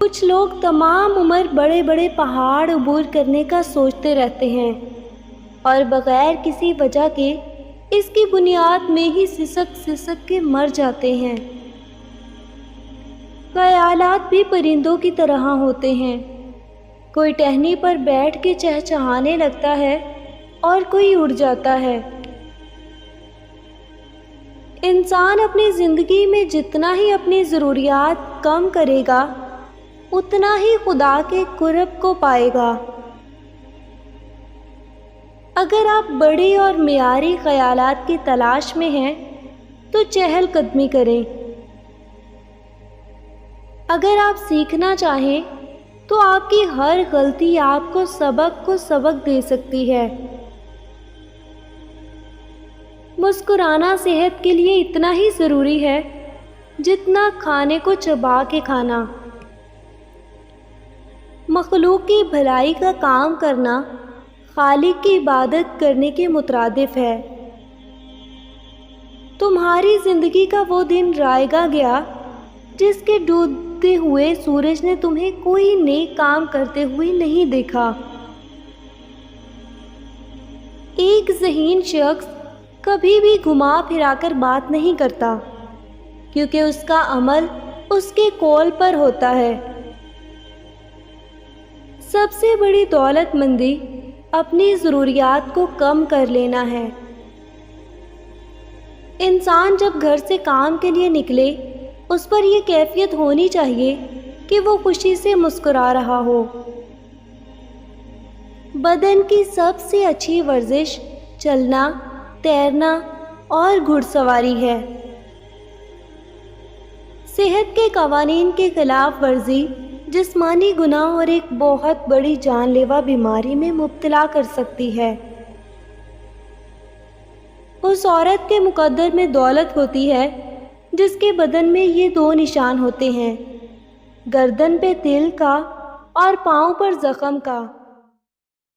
کچھ لوگ تمام عمر بڑے بڑے پہاڑ عبور کرنے کا سوچتے رہتے ہیں اور بغیر کسی وجہ کے اس کی بنیاد میں ہی سسک سسک کے مر جاتے ہیں۔ خیالات بھی پرندوں کی طرح ہوتے ہیں، کوئی ٹہنی پر بیٹھ کے چہچہانے لگتا ہے اور کوئی اڑ جاتا ہے۔ انسان اپنی زندگی میں جتنا ہی اپنی ضروریات کم کرے گا اتنا ہی خدا کے قرب کو پائے گا۔ اگر آپ بڑی اور معیاری خیالات کی تلاش میں ہیں تو چہل قدمی کریں۔ اگر آپ سیکھنا چاہیں تو آپ کی ہر غلطی آپ کو سبق دے سکتی ہے۔ مسکرانا صحت کے لیے اتنا ہی ضروری ہے جتنا کھانے کو چبا کے کھانا۔ مخلوق کی بھلائی کا کام کرنا خالق کی عبادت کرنے کے مترادف ہے۔ تمہاری زندگی کا وہ دن رائے گا گیا جس کے ڈوبتے ہوئے سورج نے تمہیں کوئی نیک کام کرتے ہوئے نہیں دیکھا۔ ایک ذہین شخص کبھی بھی گھما پھرا کر بات نہیں کرتا کیونکہ اس کا عمل اس کے قول پر ہوتا ہے۔ سب سے بڑی دولت مندی اپنی ضروریات کو کم کر لینا ہے۔ انسان جب گھر سے کام کے لیے نکلے اس پر یہ کیفیت ہونی چاہیے کہ وہ خوشی سے مسکرا رہا ہو۔ بدن کی سب سے اچھی ورزش چلنا، تیرنا اور گھڑ سواری ہے۔ صحت کے قوانین کے خلاف ورزی جسمانی گناہ اور ایک بہت بڑی جان لیوا بیماری میں مبتلا کر سکتی ہے۔ اس عورت کے مقدر میں دولت ہوتی ہے جس کے بدن میں یہ دو نشان ہوتے ہیں، گردن پہ تل کا اور پاؤں پر زخم کا۔